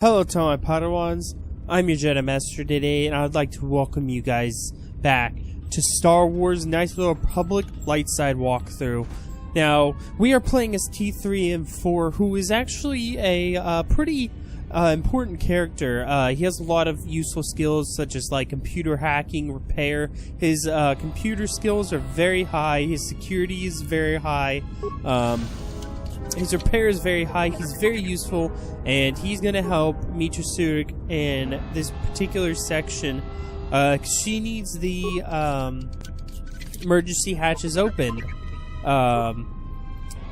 Hello to my Padawans, I'm your Jedi Master today, and I would like to welcome you guys back to Star Wars Knights of the Republic Lightside walkthrough. Now, we are playing as T3M4, who is actually a pretty important character. He has a lot of useful skills, such as like computer hacking, repair. His computer skills are very high, his security is very high, his repair is very high, he's very useful, and he's going to help Mitra Surik in this particular section. She needs the emergency hatches open.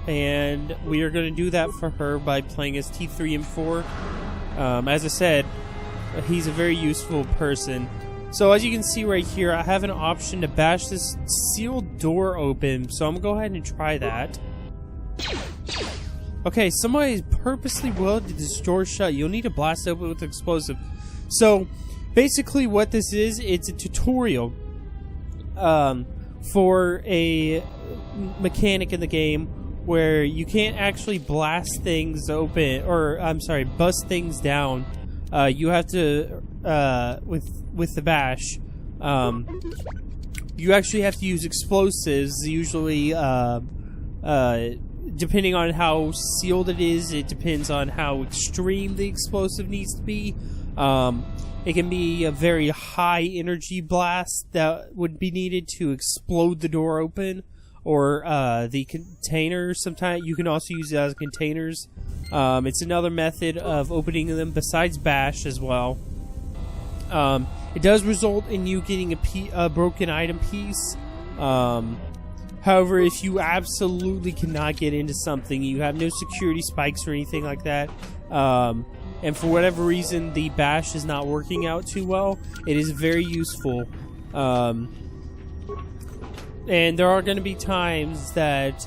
And we are going to do that for her by playing as T3M4. As I said, he's a very useful person. So as you can see right here, I have an option to bash this sealed door open, so I'm going to go ahead and try that. Okay, somebody purposely welded this door shut. You'll need to blast open with explosive. So, basically what this is, it's a tutorial for a mechanic in the game where you can't actually blast things open, or, I'm sorry, bust things down. You have to, with the bash, you actually have to use explosives, usually, depending on how sealed it is, it depends on how extreme the explosive needs to be. It can be a very high energy blast that would be needed to explode the door open, or the containers. Sometimes you can also use it as containers. It's another method of opening them besides bash as well. It does result in you getting a broken item piece. However, if you absolutely cannot get into something, you have no security spikes or anything like that, and for whatever reason the bash is not working out too well, it is very useful. And there are going to be times that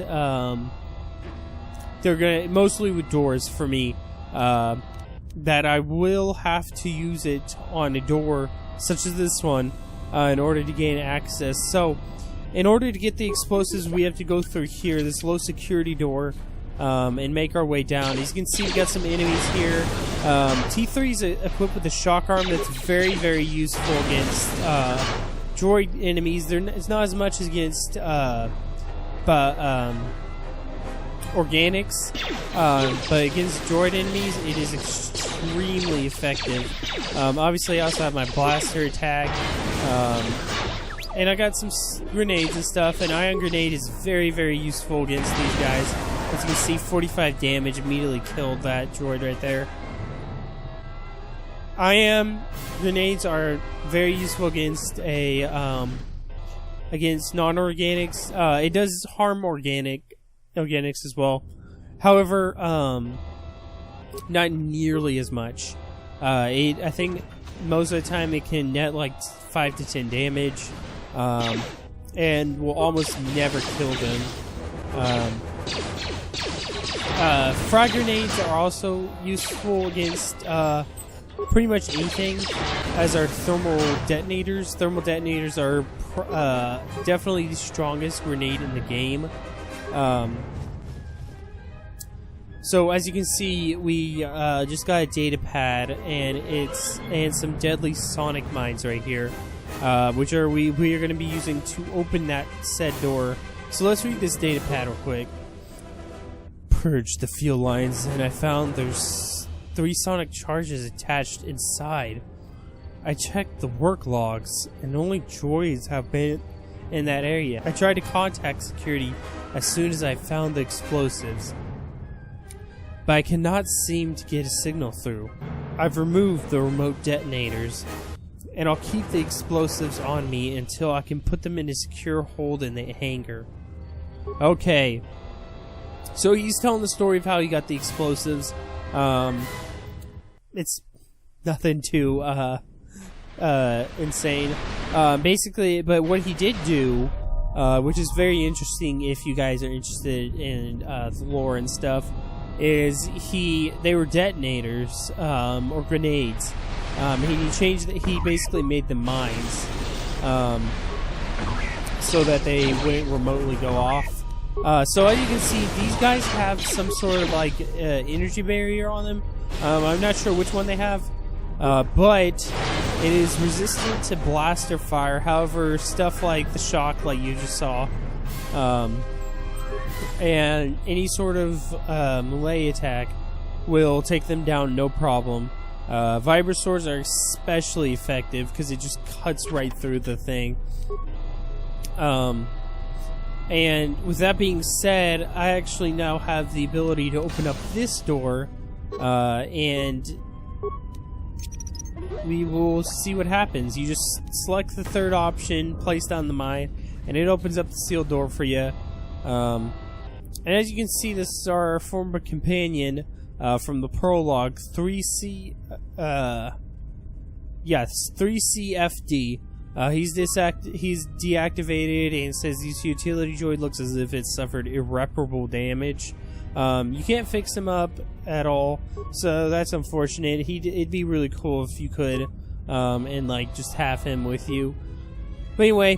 they're going to, mostly with doors for me, that I will have to use it on a door such as this one in order to gain access. So in order to get the explosives, we have to go through here, this low security door, and make our way down. As you can see, we got some enemies here. T3 is equipped with a shock arm that's very, very useful against droid enemies. It's not as much as against organics, but against droid enemies, it is extremely effective. Obviously, I also have my blaster attack. And I got some grenades and stuff, and ion grenade is very, very useful against these guys. As you can see, 45 damage, immediately killed that droid right there. Ion grenades are very useful against against non-organics. It does harm organics as well. However, not nearly as much. I think most of the time it can net like 5 to 10 damage. And will almost never kill them. Frag grenades are also useful against pretty much anything, as are thermal detonators. Thermal detonators are definitely the strongest grenade in the game. So as you can see, we just got a data pad, and some deadly sonic mines right here. Which we are going to be using to open that said door. So let's read this data pad real quick. Purged the field lines, and I found there's 3 sonic charges attached inside. I checked the work logs, and only droids have been in that area. I tried to contact security as soon as I found the explosives, but I cannot seem to get a signal through. I've removed the remote detonators, and I'll keep the explosives on me until I can put them in a secure hold in the hangar. Okay. So he's telling the story of how he got the explosives. It's nothing too insane. Basically, but what he did do, which is very interesting if you guys are interested in the lore and stuff, is they were detonators, or grenades. He basically made them mines, so that they wouldn't remotely go off. So as you can see, these guys have some sort of like energy barrier on them, I'm not sure which one they have, but it is resistant to blaster fire. However, stuff like the shock light you just saw, and any sort of melee attack will take them down no problem. Vibra swords are especially effective because it just cuts right through the thing. And with that being said, I actually now have the ability to open up this door, and we will see what happens. You just select the third option, place down the mine, and it opens up the sealed door for you. And as you can see, this is our former companion from the prologue, 3CFD. He's deactivated and says his utility droid looks as if it suffered irreparable damage. You can't fix him up at all, so that's unfortunate. It'd be really cool if you could, and like just have him with you. But anyway,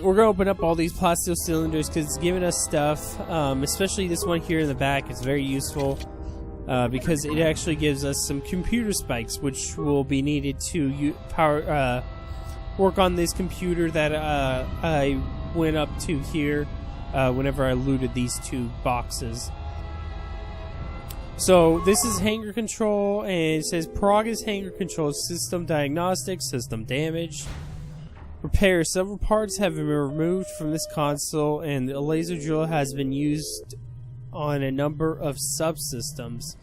we're gonna open up all these plasteel cylinders because it's giving us stuff, especially this one here in the back. It's very useful because it actually gives us some computer spikes, which will be needed to work on this computer that I went up to here whenever I looted these two boxes. So this is hangar control, and it says Peragus hangar control system diagnostics, system damage. Repair. Several parts have been removed from this console, and a laser drill has been used on a number of subsystems.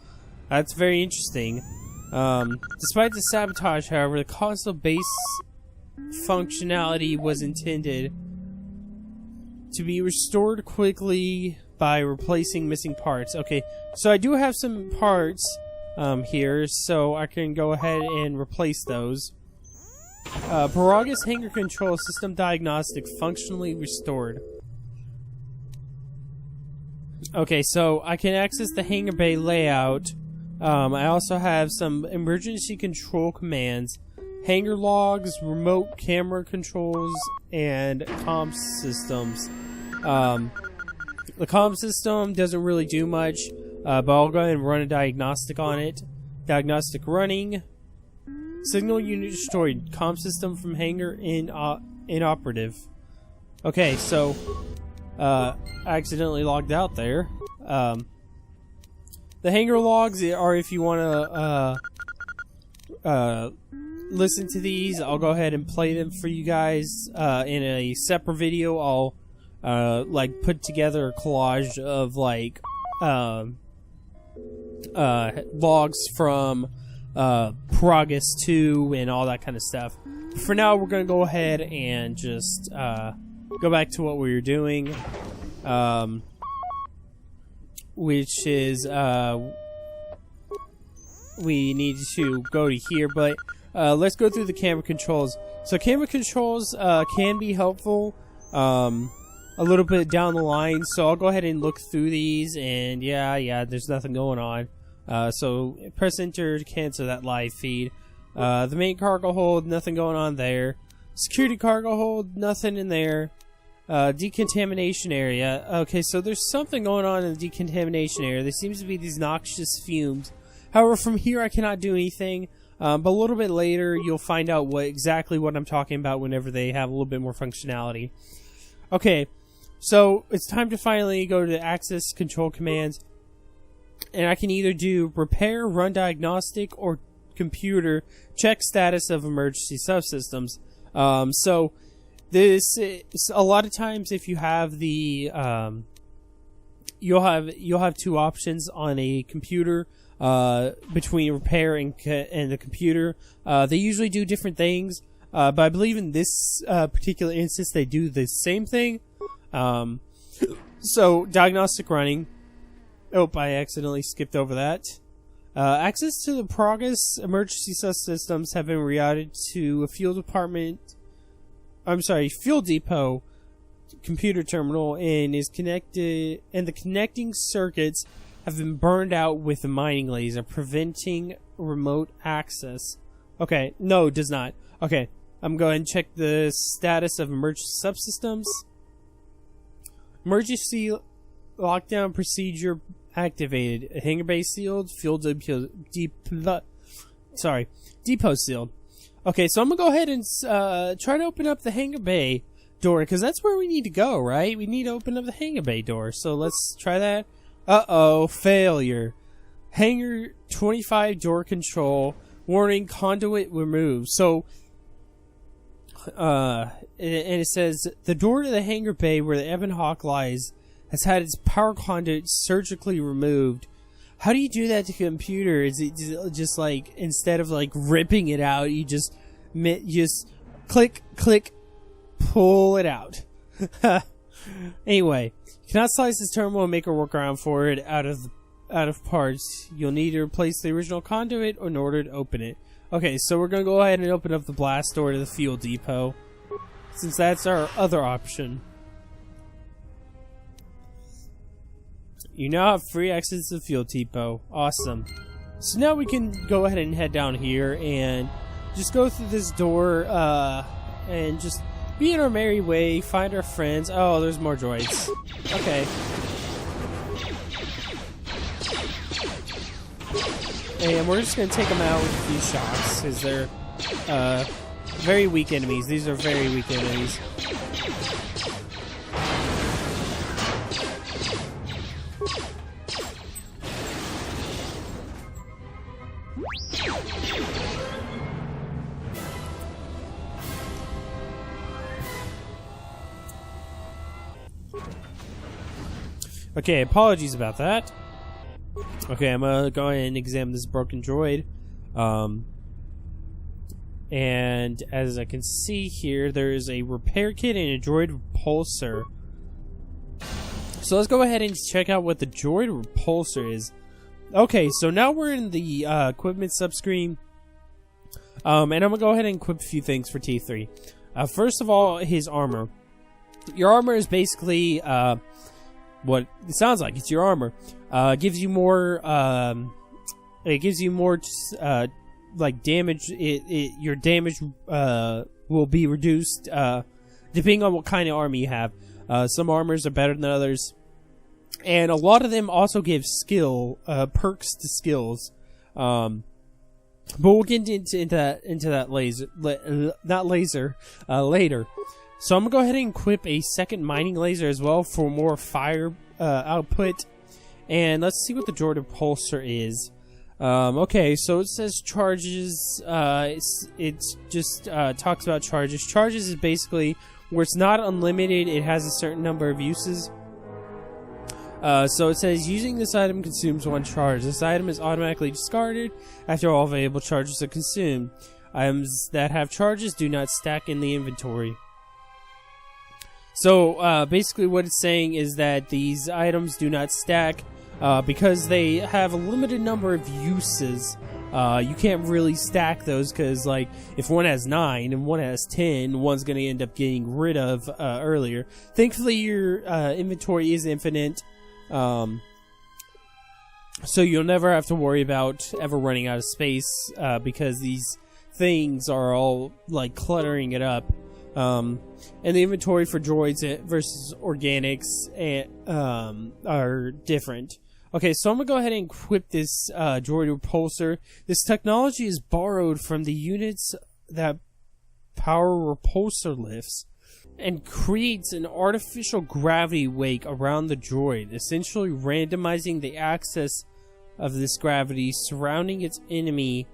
That's very interesting. Despite the sabotage, however, the console base functionality was intended to be restored quickly by replacing missing parts. Okay, so I do have some parts here, so I can go ahead and replace those. Peragus hangar control system diagnostic functionally restored. Okay, so I can access the hangar bay layout. I also have some emergency control commands, hangar logs, remote camera controls, and comm systems. The comm system doesn't really do much, but I'll go ahead and run a diagnostic on it. Diagnostic running. Signal unit destroyed. Comm system from hangar inoperative. Okay, so I accidentally logged out there. The hangar logs are if you want to listen to these. I'll go ahead and play them for you guys in a separate video. I'll like put together a collage of like logs from Peragus 2 and all that kind of stuff. For now, we're going to go ahead and just go back to what we were doing, which is we need to go to here, but let's go through the camera controls. So camera controls can be helpful a little bit down the line, so I'll go ahead and look through these, and yeah, there's nothing going on. So press enter to cancel that live feed. The main cargo hold, nothing going on there. Security cargo hold, nothing in there. Decontamination area. Okay, so there's something going on in the decontamination area. There seems to be these noxious fumes. However, from here I cannot do anything. But a little bit later you'll find out exactly what I'm talking about whenever they have a little bit more functionality. Okay, so it's time to finally go to access control commands. And I can either do repair, run diagnostic, or computer check status of emergency subsystems. So this is, a lot of times if you have the you'll have two options on a computer between repair and the computer. They usually do different things, but I believe in this particular instance they do the same thing. So diagnostic running. Oh, I accidentally skipped over that. Access to the Peragus emergency subsystems have been rerouted to a field depot computer terminal and is connected, and the connecting circuits have been burned out with a mining laser, preventing remote access. Okay, no, it does not. Okay, I'm going to check the status of emergency subsystems. Emergency lockdown procedure activated. Hangar bay sealed. Fuel depot sealed. Okay, so I'm gonna go ahead and try to open up the hangar bay door, because that's where we need to go, right? We need to open up the hangar bay door. So let's try that. Uh-oh, failure. Hangar 25 door control. Warning, conduit removed. So, and it says, the door to the hangar bay where the Ebon Hawk lies has had its power conduit surgically removed. How do you do that to a computer? Is it just like, instead of like ripping it out, you just click, click, pull it out? Anyway, you cannot slice this terminal and make a workaround for it out of parts. You'll need to replace the original conduit in order to open it. Okay, so we're gonna go ahead and open up the blast door to the fuel depot, since that's our other option. You now have free access to the fuel depot. Awesome. So now we can go ahead and head down here and just go through this door and just be in our merry way, find our friends. Oh, there's more droids. Okay. And we're just going to take them out with a few shots, because they're very weak enemies. These are very weak enemies. Okay, apologies about that. Okay, I'm gonna go ahead and examine this broken droid. And as I can see here, there is a repair kit and a droid repulsor. So let's go ahead and check out what the droid repulsor is. Okay, so now we're in the equipment subscreen. And I'm gonna go ahead and equip a few things for T3. First of all, his armor. Your armor is basically what it sounds like. It's your armor. Gives you more. It gives you more like damage. Your damage will be reduced depending on what kind of armor you have. Some armors are better than others, and a lot of them also give skill perks to skills. But we'll get into that later. So I'm gonna go ahead and equip a second mining laser as well for more fire output. And let's see what the droid repulsor is. Okay, so it says charges. It's just talks about charges. Charges is basically where it's not unlimited. It has a certain number of uses. So it says using this item consumes 1 charge. This item is automatically discarded after all available charges are consumed. Items that have charges do not stack in the inventory. So basically what it's saying is that these items do not stack because they have a limited number of uses. You can't really stack those, because like if one has 9 and one has 10, one's going to end up getting rid of earlier. Thankfully your inventory is infinite, so you'll never have to worry about ever running out of space, because these things are all like cluttering it up. And the inventory for droids versus organics are different. Okay, so I'm gonna go ahead and equip this droid repulsor. This technology is borrowed from the units that power repulsor lifts, and creates an artificial gravity wake around the droid, essentially randomizing the axis of this gravity surrounding its enemy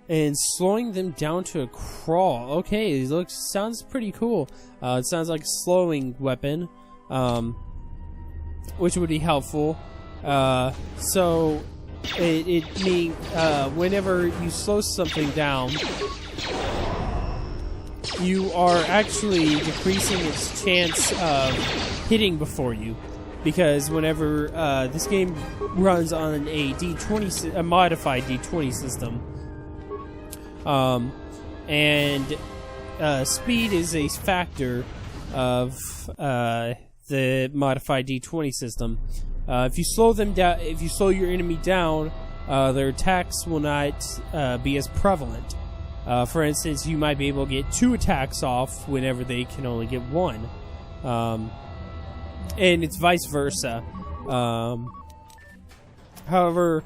and slowing them down to a crawl. Okay, sounds pretty cool. It sounds like a slowing weapon, which would be helpful. So it means whenever you slow something down, you are actually decreasing its chance of hitting before you, because whenever this game runs on a modified D20 system. And speed is a factor of the modified D20 system. If you slow them down, if you slow your enemy down, their attacks will not be as prevalent. For instance, you might be able to get 2 attacks off whenever they can only get 1. And it's vice versa. However,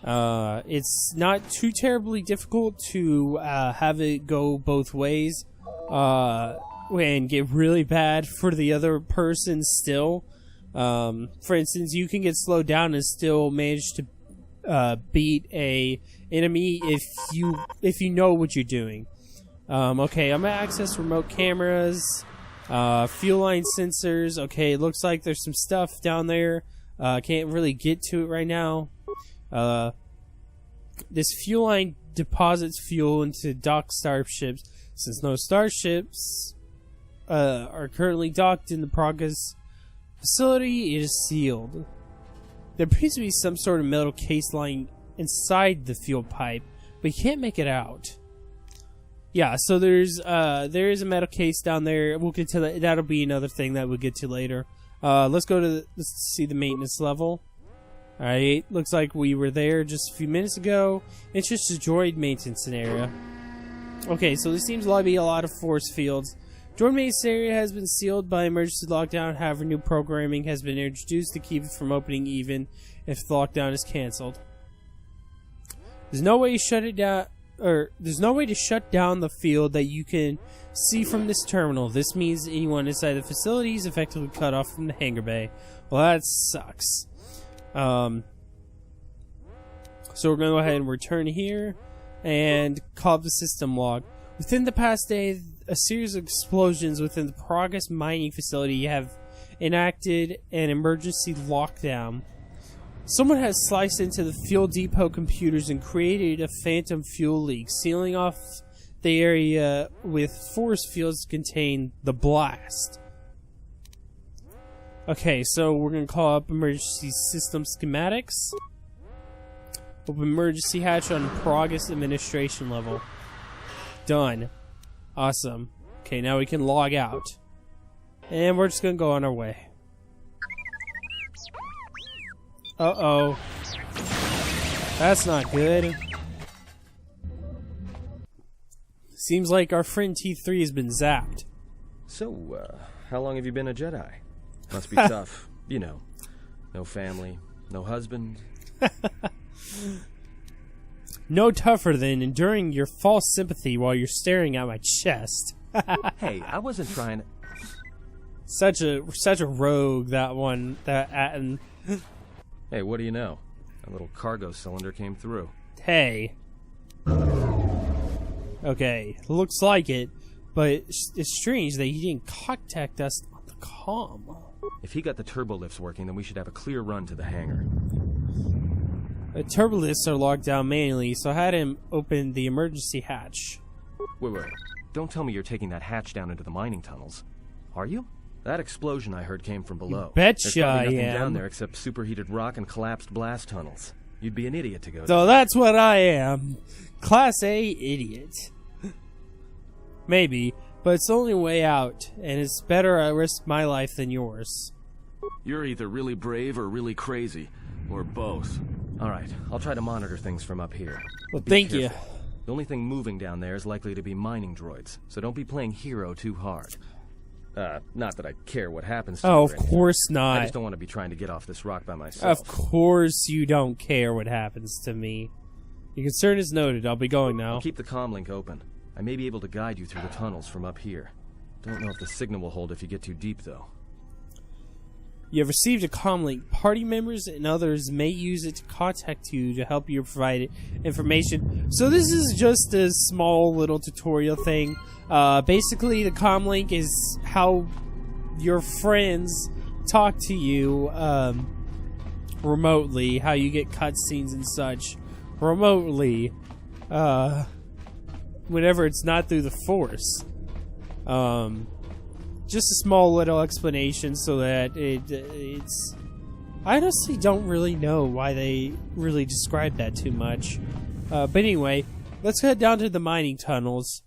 it's not too terribly difficult to have it go both ways and get really bad for the other person still. For instance, you can get slowed down and still manage to beat a enemy if you know what you're doing. Okay, I'm gonna access remote cameras, fuel line sensors. Okay, it looks like there's some stuff down there. Can't really get to it right now. This fuel line deposits fuel into docked starships. Since no starships are currently docked in the Peragus facility, it is sealed. There appears to be some sort of metal case line inside the fuel pipe, but you can't make it out. Yeah, so there is a metal case down there. We'll get to that. That'll be another thing that we'll get to later. Let's see the maintenance level. Alright, looks like we were there just a few minutes ago. It's just a droid maintenance area. Okay, so there seems to be a lot of force fields. Droid maintenance area has been sealed by emergency lockdown. However, new programming has been introduced to keep it from opening even if the lockdown is cancelled. There's no way to shut it down, there's no way to shut down the field that you can see from this terminal. This means anyone inside the facility is effectively cut off from the hangar bay. Well, that sucks. So we're going to go ahead and return here and call up the system log. Within the past day, a series of explosions within the Peragus mining facility have enacted an emergency lockdown. Someone has sliced into the fuel depot computers and created a phantom fuel leak, sealing off the area with force fields to contain the blast. Okay, so we're going to call up emergency system schematics. Open emergency hatch on Peragus administration level. Done. Awesome. Okay, now we can log out. And we're just going to go on our way. Uh-oh. That's not good. Seems like our friend T3 has been zapped. So, how long have you been a Jedi? Must be tough. You know, no family, no husband. No tougher than enduring your false sympathy while you're staring at my chest. Hey, I wasn't trying to... Such a rogue, that one. And Hey, what do you know? A little cargo cylinder came through. Hey. Okay, looks like it, but it's strange that he didn't contact us on the comm. If he got the turbo lifts working, then we should have a clear run to the hangar. The turbo lifts are locked down manually, so I had him open the emergency hatch. Wait. Don't tell me you're taking that hatch down into the mining tunnels. Are you? That explosion I heard came from below. You betcha There's probably nothing I am. down there except superheated rock and collapsed blast tunnels. You'd be an idiot to go So that's what I am. Class A idiot. Maybe, but it's the only way out, and it's better I risk my life than yours. You're either really brave or really crazy, or both. Alright, I'll try to monitor things from up here. Well, Be thank careful. you. The only thing moving down there is likely to be mining droids, so don't be playing hero too hard. Not that I care what happens to you. Oh, of course not. I just don't want to be trying to get off this rock by myself. Of course you don't care what happens to me. Your concern is noted. I'll be going now. I'll keep the comm link open. I may be able to guide you through the tunnels from up here. Don't know if the signal will hold if you get too deep, though. You have received a comm link. Party members and others may use it to contact you to help you provide information. So this is just a small little tutorial thing. Basically, the comm link is how your friends talk to you remotely, how you get cutscenes and such remotely whenever it's not through the Force. Just a small little explanation so that it's... I honestly don't really know why they really described that too much. But anyway, let's head down to the mining tunnels.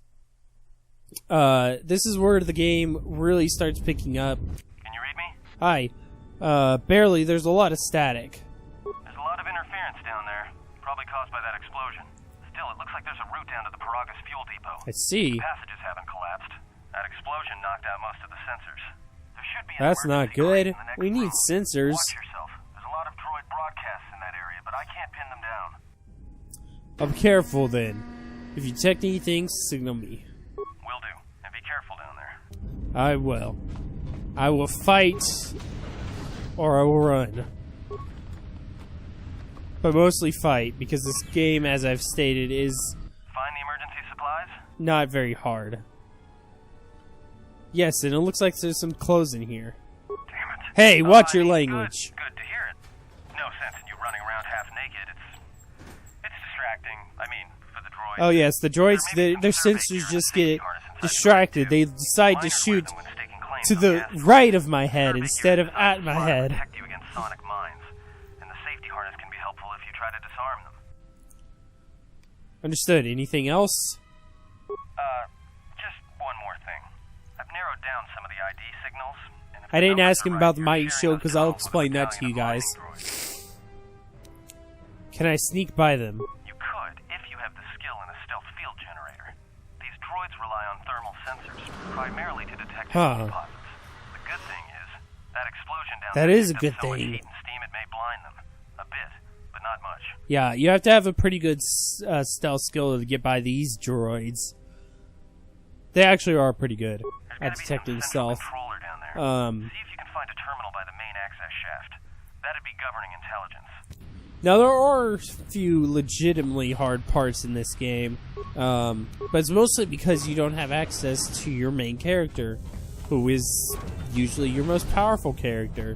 This is where the game really starts picking up. Can you read me? Hi. Barely. There's a lot of static. There's a lot of interference down there, probably caused by that explosion. Still, it looks like there's a route down to the Peragus fuel depot. I see. The passages haven't collapsed. That explosion knocked out most of the sensors. There should be an That's not emergency grate good. in the next We need room. sensors. Watch yourself. There's I can't pin them down. I'm careful then. If you detect anything, signal me. Will do. And be careful down there. I will. I will fight, or I will run. But mostly fight, because this game, as I've stated, is Find the emergency supplies? not very hard. Yes, and it looks like there's some clothes in here. Damn it. Hey, watch your I mean, language. Good to hear it. No sense in you running around half naked. It's distracting. I mean, for the droids. Oh yes, the droids, There may be their some survey sensors gear and just safety get harness inside the distracted. droid, They too. decide to Minor shoot wisdom when staking claims to on the gas. right of my head Survey instead gear of is at my designed to head. protect you against sonic mines, and the safety harness can be helpful if you try to disarm them. Understood. Anything else? Just one more thing. I've narrowed down some of the ID signals. And if I the didn't numbers ask are him right, about the you're mighty sharing shield those because I'll tunnels with a explain that to battalion you of guys. mining droids. Can I sneak by them? You could, if you have the skill in a stealth field generator. These droids rely on thermal sensors, primarily to detect Huh. deposits. The good thing is, that explosion down That there is a picked up good so much thing. heat and steam it may blind them. A bit, but not much. Yeah, you have to have a pretty good stealth skill to get by these droids. They actually are pretty good There's at gotta be some detecting central stealth. controller down there. See if you can find a terminal by the main access shaft. That'd be governing intelligence. Now there are a few legitimately hard parts in this game, but it's mostly because you don't have access to your main character, who is usually your most powerful character,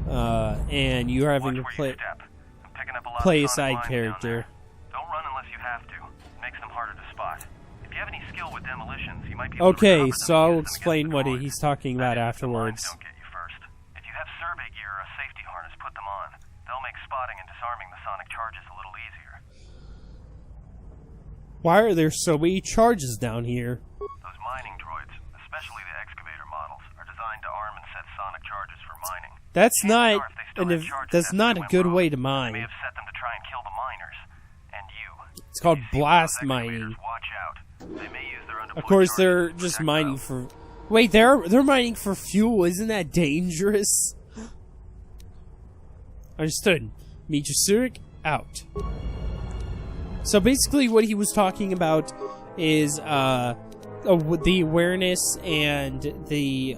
and you're having Watch to where you play step. I'm picking up a lot play of a sonic side lines down character. there. Don't run unless you have to. It makes them harder to spot. If you have any skill with demolitions, you might be able to Okay, recover them so and I'll use them explain against what the droids. he's talking about That is, if the lines afterwards. don't get you first. If you have survey gear or a safety harness, put them on. They'll make spotting and disarming the sonic charges a little easier. Why are there so many charges down here? Those mining droids, especially the excavator models, are designed to arm and set sonic charges for mining. That's Chances not are if they still have charges that's after not they a went good rogue, way to They may mine. have set them to try and kill the miners. And you. It's called You see blast those excavators, mining. Watch out. They may use their Of undeployed course, charges they're to just protect mining us. for. Wait, they're mining for fuel. Isn't that dangerous? Understood. Meet your Zurich out. So basically, what he was talking about is the awareness and the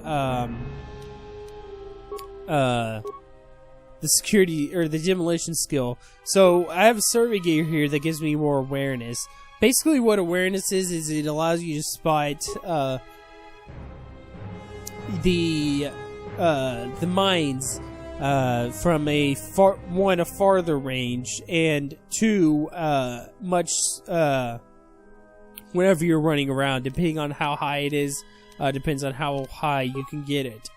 security or the demolition skill. So I have a survey gear here that gives me more awareness. Basically, what awareness is it allows you to spot the mines from a farther range, and two, much whenever you're running around, depending on how high it is, depends on how high you can get it.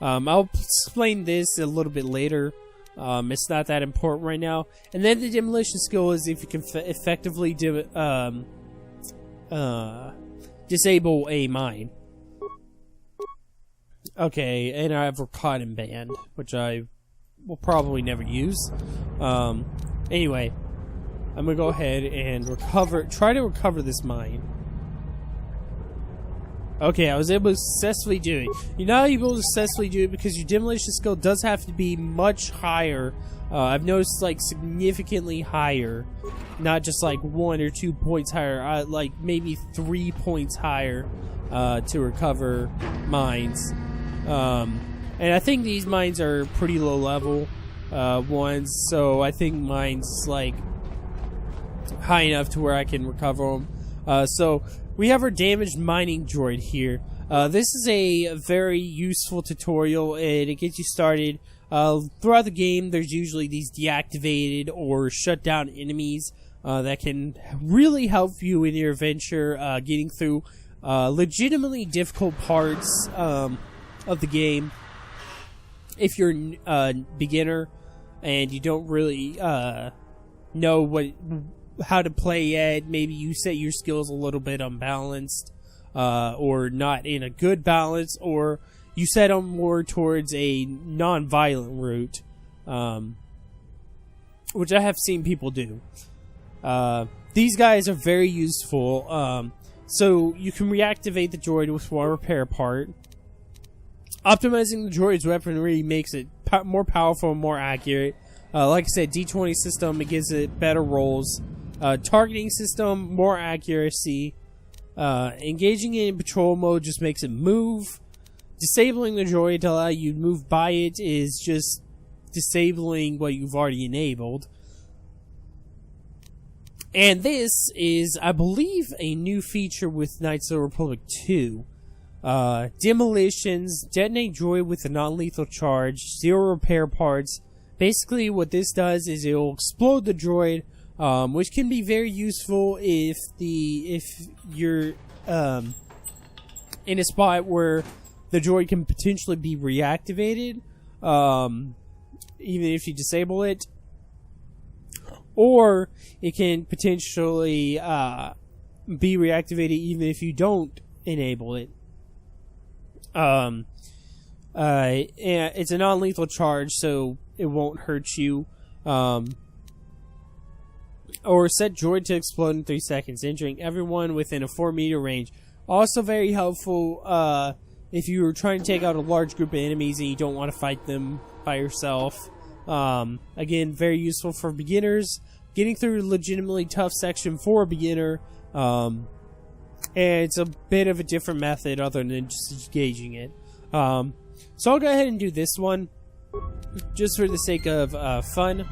I'll explain this a little bit later. It's not that important right now. And then the demolition skill is if you can effectively disable a mine. Okay, and I have a cotton band, which I will probably never use. Anyway, I'm gonna go ahead and try to recover this mine. Okay, I was able to successfully do it. You're not able to successfully do it because your demolition skill does have to be much higher. I've noticed, like, significantly higher. Not just, like, 1 or 2 points higher. Like, maybe 3 points higher to recover mines. And I think these mines are pretty low level ones. So I think mine's, like, high enough to where I can recover them. So we have our damaged mining droid here. This is a very useful tutorial, and it gets you started. Throughout the game, there's usually these deactivated or shut down enemies that can really help you in your adventure, getting through legitimately difficult parts of the game. If you're a beginner and you don't really know how to play yet, maybe you set your skills a little bit unbalanced, or not in a good balance, or you set them more towards a non-violent route, which I have seen people do. These guys are very useful. So you can reactivate the droid with one repair part. Optimizing the droid's weaponry makes it more powerful and more accurate. Like I said, D20 system, it gives it better rolls. Targeting system, more accuracy. Engaging it in patrol mode just makes it move. Disabling the droid to allow you to move by it is just disabling what you've already enabled. And this is, I believe, a new feature with Knights of the Republic 2. Demolitions, detonate droid with a non-lethal charge, 0 repair parts. Basically, what this does is it will explode the droid, which can be very useful if you're in a spot where the droid can potentially be reactivated, even if you disable it. Or it can potentially be reactivated even if you don't enable it. And it's a non-lethal charge, so it won't hurt you. Or set droid to explode in 3 seconds, injuring everyone within a 4-meter range. Also very helpful if you were trying to take out a large group of enemies and you don't want to fight them by yourself. Again, very useful for beginners. Getting through a legitimately tough section for a beginner. And it's a bit of a different method other than just engaging it. So I'll go ahead and do this one, just for the sake of fun.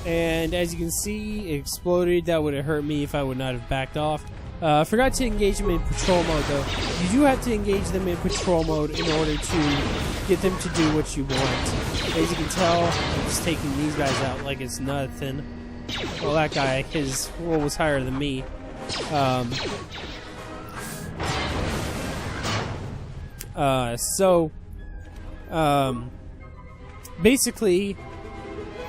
And as you can see, it exploded. That would have hurt me if I would not have backed off. I forgot to engage them in patrol mode, though. You do have to engage them in patrol mode in order to get them to do what you want. As you can tell, I'm just taking these guys out like it's nothing. Well, that guy, his roll was higher than me. Basically,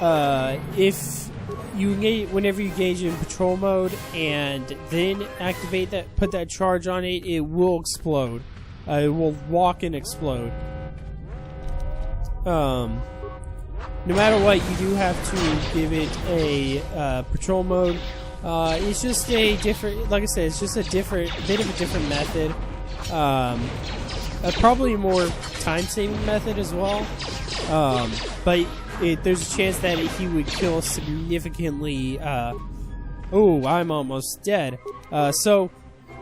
if you engage, whenever you engage in patrol mode and then activate that, put that charge on it, it will explode. It will walk and explode. No matter what, you do have to give it a patrol mode. It's just a different, like I said, it's just a bit of a different method. Probably a more time-saving method as well. But there's a chance that he would kill significantly. Oh, I'm almost dead. So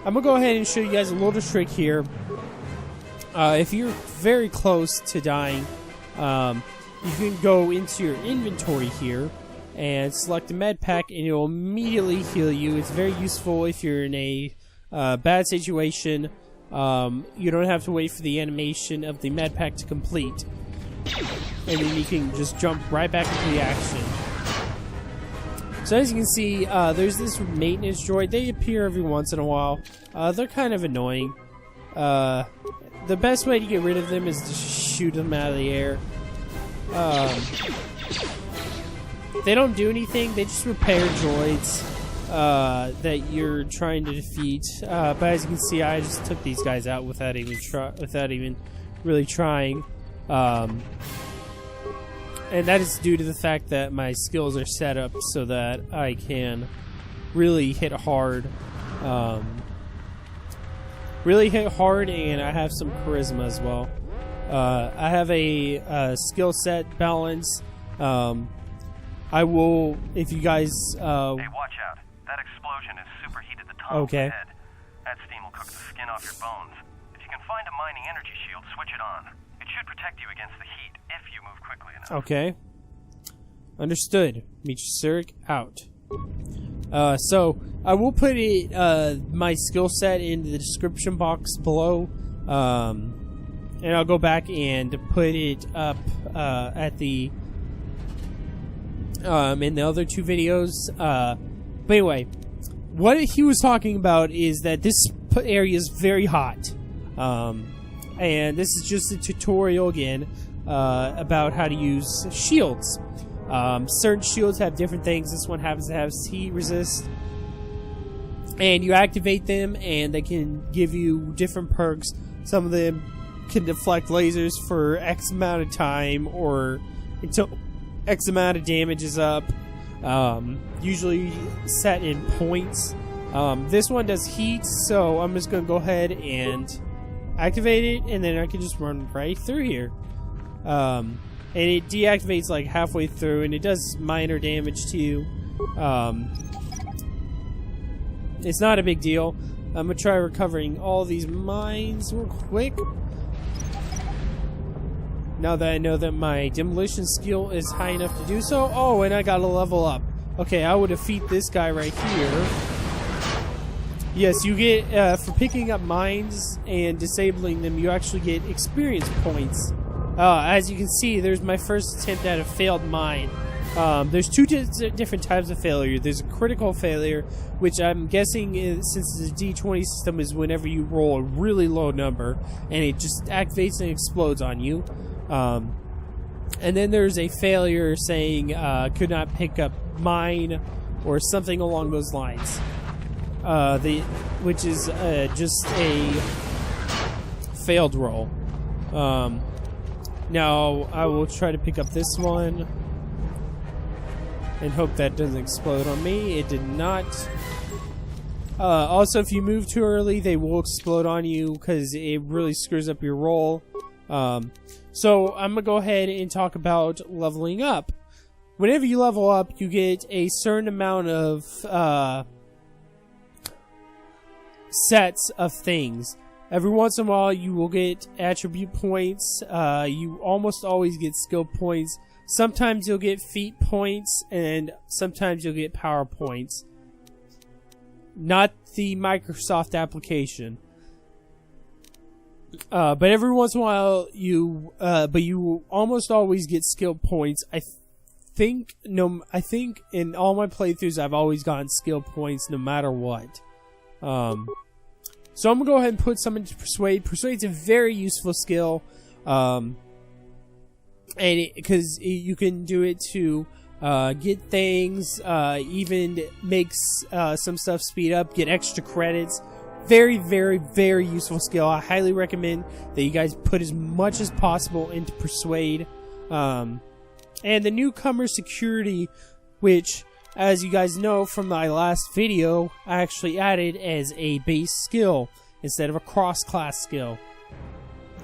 I'm gonna go ahead and show you guys a little trick here. If you're very close to dying, you can go into your inventory here and select the med pack, and it will immediately heal you. It's very useful if you're in a bad situation. You don't have to wait for the animation of the med pack to complete, and then you can just jump right back into the action. So as you can see, there's this maintenance droid. They appear every once in a while. They're kind of annoying. The best way to get rid of them is to shoot them out of the air. They don't do anything. They just repair droids that you're trying to defeat. But as you can see, I just took these guys out without even really trying. And that is due to the fact that my skills are set up so that I can really hit hard. And I have some charisma as well. I have a skill set balance. I will, if you guys... Hey, watch out. That explosion has superheated the tunnel Okay. ahead. That steam will cook the skin off your bones. If you can find a mining energy shield, switch it on. It should protect you against the heat if you move quickly enough. Okay. Understood. Meet out. So I will put it my skill set in the description box below, and I'll go back and put it up at the in the other 2 videos. But anyway, what he was talking about is that this area is very hot, and this is just a tutorial again about how to use shields. Certain shields have different things. This one happens to have heat resist, and you activate them and they can give you different perks. Some of them can deflect lasers for X amount of time or until X amount of damage is up, usually set in points. This one does heat, so I'm just going to go ahead and activate it, and then I can just run right through here. and it deactivates like halfway through, and it does minor damage to you. It's not a big deal. I'm gonna try recovering all these mines real quick. Now that I know that my demolition skill is high enough to do so. Oh, and I gotta level up. Okay, I will defeat this guy right here. Yes, you get, for picking up mines and disabling them, you actually get experience points. As you can see, there's my first attempt at a failed mine. There's two different types of failure. There's a critical failure, which I'm guessing is, since it's a D20 system, is whenever you roll a really low number, and it just activates and explodes on you. And then there's a failure saying, could not pick up mine, or something along those lines. Which is just a failed roll. Now I will try to pick up this one and hope that doesn't explode on me. It did not. Also, if you move too early, they will explode on you because it really screws up your roll. So I'm gonna go ahead and talk about leveling up. Whenever you level up, you get a certain amount of sets of things. Every once in a while you will get attribute points. You almost always get skill points. Sometimes you'll get feat points, and sometimes you'll get power points. Not the Microsoft application. But every once in a while you almost always get skill points. I think in all my playthroughs I've always gotten skill points no matter what. So I'm gonna go ahead and put some into Persuade. Persuade's a very useful skill, and because you can do it to get things, even makes some stuff speed up, get extra credits. Very, very, very useful skill. I highly recommend that you guys put as much as possible into Persuade. And the newcomer security, which, as you guys know from my last video, I actually added as a base skill instead of a cross-class skill.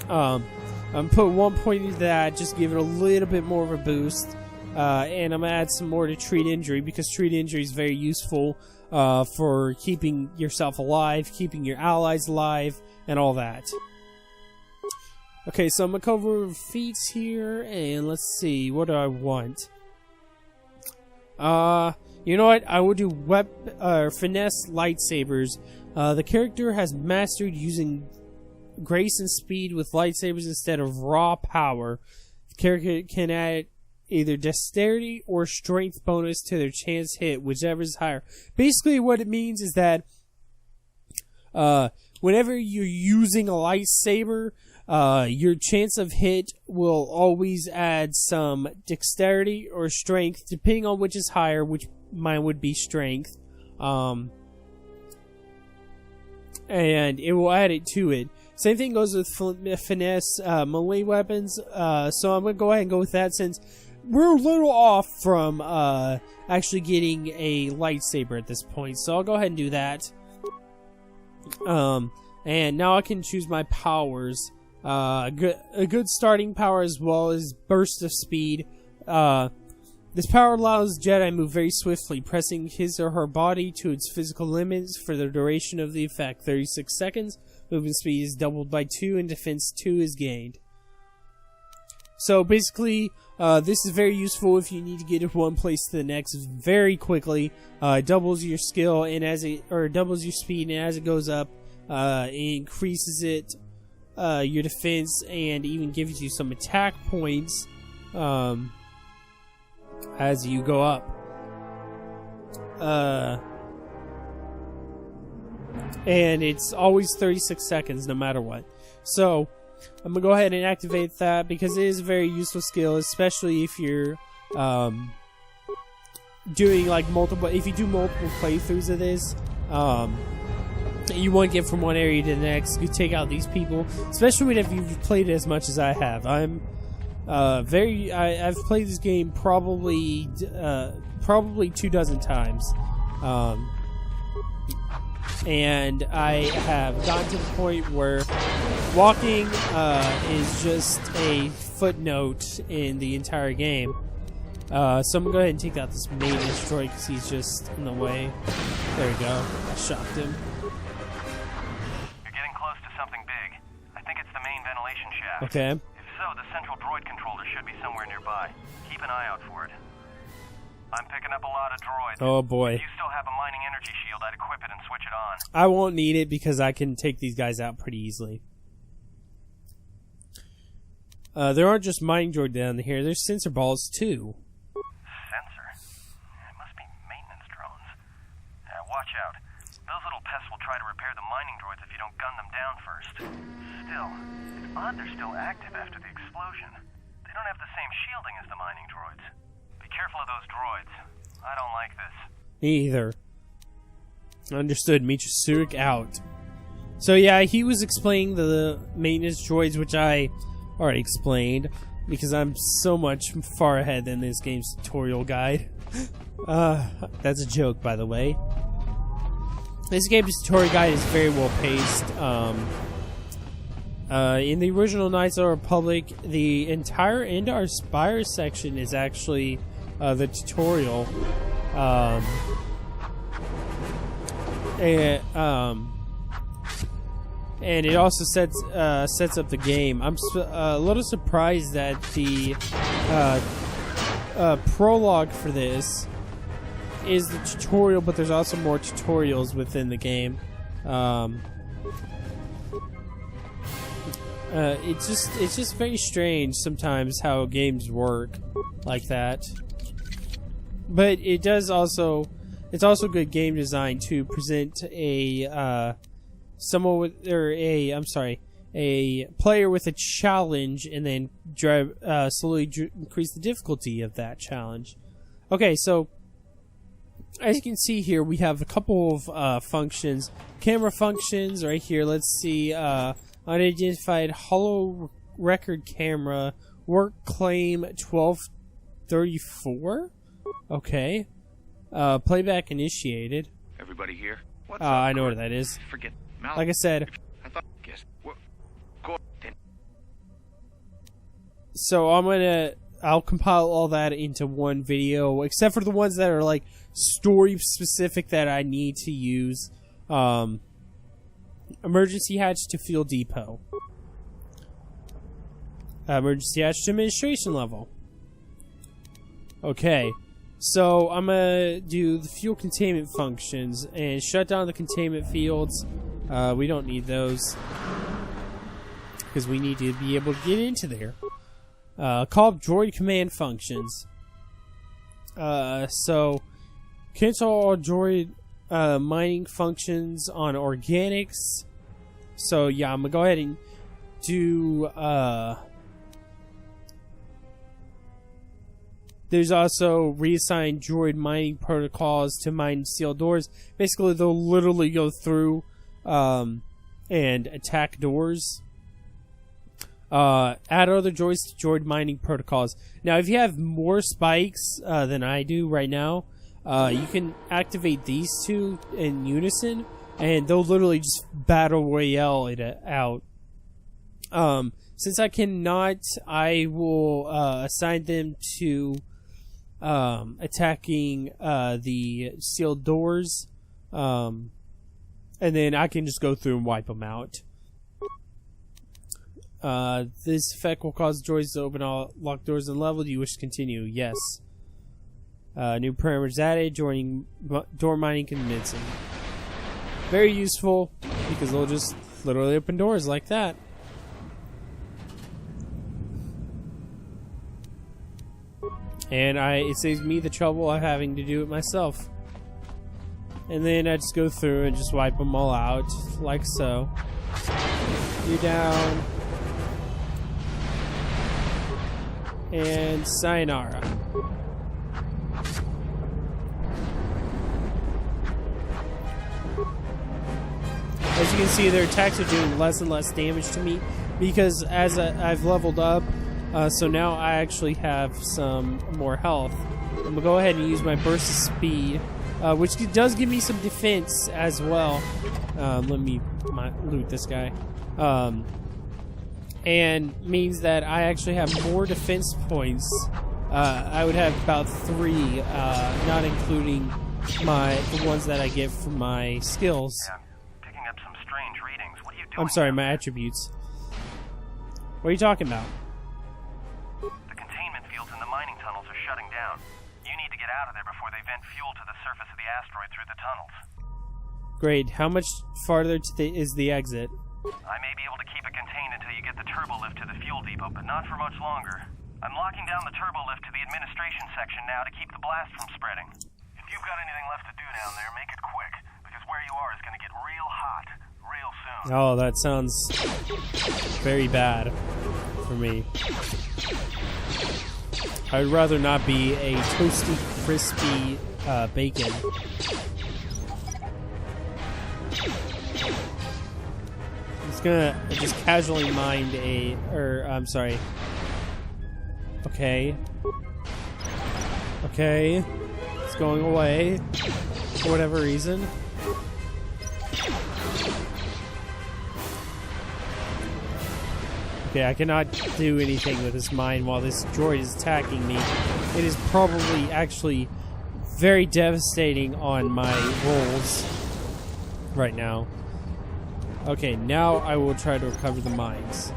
I'm put 1 point into that, just give it a little bit more of a boost. And I'm going to add some more to Treat Injury, because Treat Injury is very useful for keeping yourself alive, keeping your allies alive, and all that. Okay, so I'm going to cover feats here, and let's see, what do I want? You know what? I will do finesse lightsabers. The character has mastered using grace and speed with lightsabers instead of raw power. The character can add either dexterity or strength bonus to their chance hit, whichever is higher. Basically, what it means is that whenever you're using a lightsaber, your chance of hit will always add some dexterity or strength, depending on which is higher, which mine would be strength. And it will add it to it. Same thing goes with finesse melee weapons. So I'm going to go ahead and go with that, since we're a little off from actually getting a lightsaber at this point. So I'll go ahead and do that. And now I can choose my powers. A good starting power, as well as burst of speed. This power allows Jedi to move very swiftly, pressing his or her body to its physical limits for the duration of the effect. 36 seconds. Movement speed is doubled by 2, and defense 2 is gained. So basically, this is very useful if you need to get from one place to the next very quickly. It doubles your skill, and doubles your speed, and as it goes up, it increases your defense, and even gives you some attack points as you go up. And it's always 36 seconds no matter what. So I'm gonna go ahead and activate that, because it is a very useful skill, especially if you're doing like if you do multiple playthroughs of this. You want to get from one area to the next. You take out these people, especially if you've played it as much as I have. I've played this game probably 24 times. and I have gotten to the point where walking is just a footnote in the entire game. So I'm gonna go ahead and take out this maintenance droid because he's just in the way. There we go. I shocked him. You're getting close to something big. I think it's the main ventilation shaft. Okay. If so, the central droid controller should be somewhere nearby. Keep an eye out for it. I'm picking up a lot of droids. Oh boy. If you still have a mining energy shield, I'd equip it and switch it on. I won't need it because I can take these guys out pretty easily. There aren't just mining droid down here. There's sensor balls too. Sensor? It must be maintenance drones. Watch out. Those little pests will try to repair the mining droids if you don't gun them down first. Still, it's odd they're still active after the explosion. They don't have the same shielding as the mining droids. Be careful of those droids. I don't like this. Me either. Understood. Mitra Surik out. So yeah, he was explaining the maintenance droids, which I already explained because I'm so much far ahead than this game's tutorial guide. That's a joke, by the way. This game's tutorial guide is very well paced. In the original Knights of the Republic, the entire Endar Spire section is actually the tutorial. And it also sets up the game. I'm a little surprised that the prologue for this is the tutorial, but there's also more tutorials within the game. It's just very strange sometimes how games work like that. But it does also, it's also good game design to present a someone with, or a player with a challenge, and then slowly increase the difficulty of that challenge. Okay, so as you can see here, we have a couple of functions, camera functions right here. Let's see, unidentified holo record camera, work claim 1234. Okay, playback initiated. Everybody here? What's I know what that is. Forget. Like I said. I thought. Guess. So I'll compile all that into one video, except for the ones that are like story specific that I need to use. Emergency hatch to fuel depot. Emergency hatch to administration level. Okay. So I'm gonna do the fuel containment functions and shut down the containment fields. We don't need those because we need to be able to get into there. Call up droid command functions. So cancel all droid mining functions on organics. So yeah, I'm gonna go ahead and do. There's also reassign droid mining protocols to mine sealed doors. Basically, they'll literally go through and attack doors. Add other droids to droid mining protocols. Now, if you have more spikes than I do right now, you can activate these two in unison, and they'll literally just battle royale it out. Since I cannot, I will assign them to attacking the sealed doors, and then I can just go through and wipe them out. This effect will cause droids to open all locked doors and level. Do you wish to continue? Yes. New parameters added, joining door mining commencing. Very useful because they'll just literally open doors like that. And it saves me the trouble of having to do it myself. And then I just go through and just wipe them all out, like so. You're down. And sayonara. As you can see, their attacks are doing less and less damage to me because as I've leveled up, so now I actually have some more health. I'm going to go ahead and use my burst of speed which does give me some defense as well. Let me loot this guy. And means that I actually have more defense points. I would have about 3, not including the ones that I get from my skills. Yeah, I'm picking up some strange readings. What are you doing? I'm sorry, my attributes. What are you talking about? The containment fields in the mining tunnels are shutting down. You need to get out of there before they vent fuel to the surface of the asteroid through the tunnels. Great. How much farther is the exit? I may be able to keep it contained until you get the turbo lift to the fuel depot, but not for much longer. I'm locking down the turbo lift to the administration section now to keep the blast from spreading. If you've got anything left to do down there, make it quick, because where you are is going to get real hot real soon. Oh, that sounds very bad for me. I'd rather not be a toasty, crispy bacon. I'm gonna just casually mine I'm sorry. Okay. Okay. It's going away for whatever reason. Okay, I cannot do anything with this mine while this droid is attacking me. It is probably actually very devastating on my rolls right now. Okay, now I will try to recover the mines.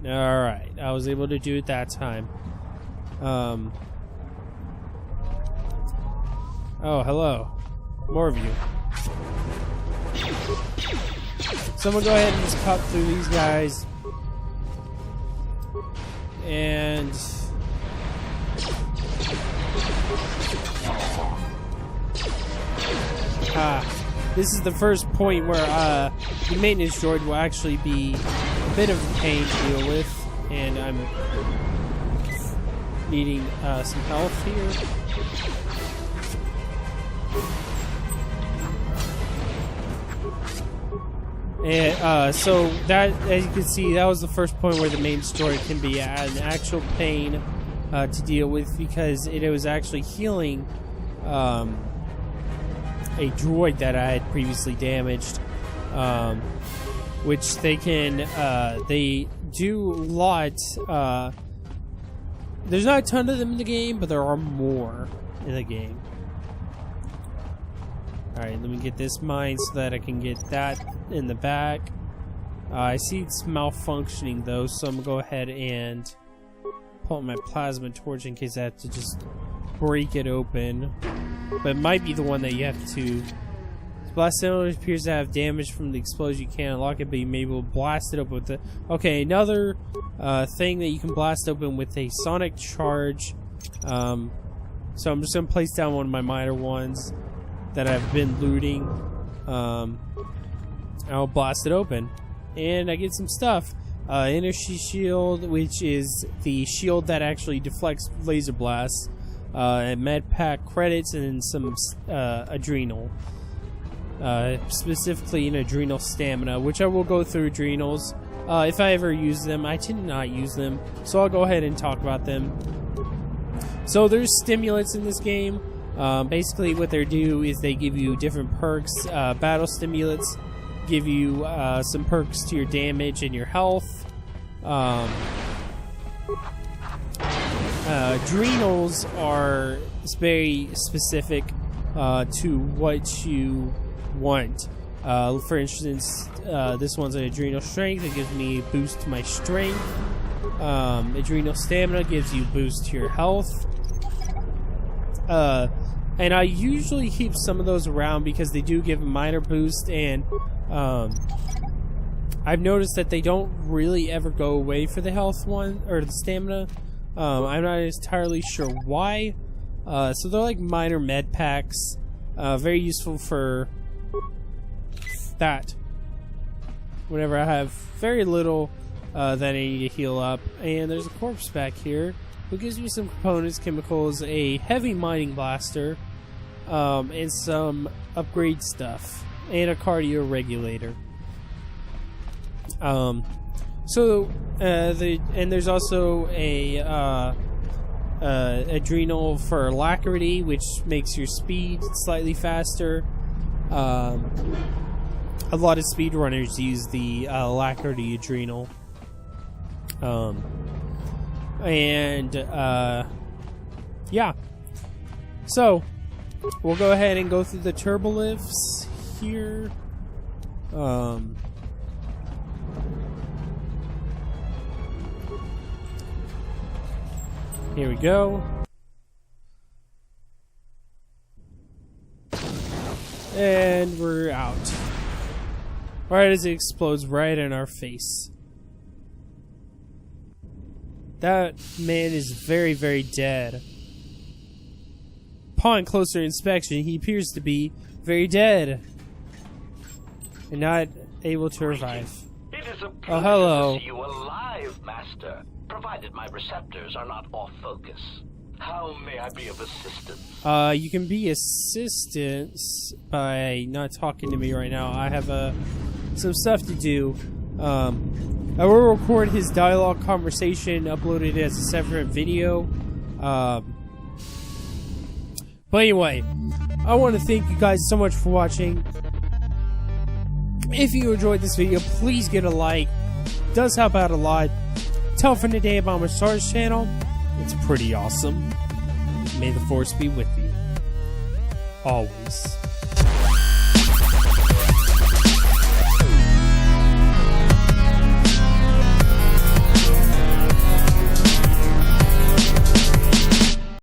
Alright, I was able to do it that time. Oh, hello. More of you. So I'm gonna go ahead and just cut through these guys. And... this is the first point where the maintenance droid will actually be a bit of a pain to deal with, and I'm needing some health here. And so that, as you can see, that was the first point where the maintenance droid can be an actual pain to deal with, because it was actually healing a droid that I had previously damaged, which they can, they do a lot. There's not a ton of them in the game, but there are more in the game. Alright, let me get this mine so that I can get that in the back. I see it's malfunctioning though, so I'm gonna go ahead and pull out my plasma torch in case I have to just break it open. But it might be the one that you have to... This blast cylinder appears to have damage from the explosion. You can't unlock it, but you may be able to blast it open with the... Okay, another thing that you can blast open with a sonic charge. So I'm just going to place down one of my minor ones that I've been looting. I'll blast it open. And I get some stuff. Energy shield, which is the shield that actually deflects laser blasts. And med pack credits, and some adrenal. Specifically an adrenal stamina, which I will go through adrenals if I ever use them. I tend to not use them, so I'll go ahead and talk about them. So there's stimulants in this game. Basically what they do is they give you different perks. Battle stimulants give you some perks to your damage and your health. Adrenals are very specific to what you want. For instance, this one's an adrenal strength. It gives me a boost to my strength. Adrenal stamina gives you a boost to your health. And I usually keep some of those around because they do give a minor boost, and I've noticed that they don't really ever go away for the health one, or the stamina. I'm not entirely sure why. So they're like minor med packs. Very useful for that. Whenever I have very little that I need to heal up. And there's a corpse back here who gives me some components, chemicals, a heavy mining blaster, and some upgrade stuff. And a cardio regulator. So, and there's also a adrenal for alacrity, which makes your speed slightly faster. A lot of speedrunners use the alacrity adrenal. Yeah. So, we'll go ahead and go through the turbolifts here. Here we go. And we're out. Right as it explodes right in our face. That man is very, very dead. Upon closer inspection, he appears to be very dead. And not able to revive. It is a Oh, hello. to see you alive, Master, provided my receptors are not off focus. How may I be of assistance? You can be assistance by not talking to me right now. I have some stuff to do. I will record his dialogue conversation, upload it as a separate video. But anyway, I want to thank you guys so much for watching. If you enjoyed this video, please get a like. It does help out a lot. Tell a friend today about my Stars channel. It's pretty awesome. May the Force be with you. Always.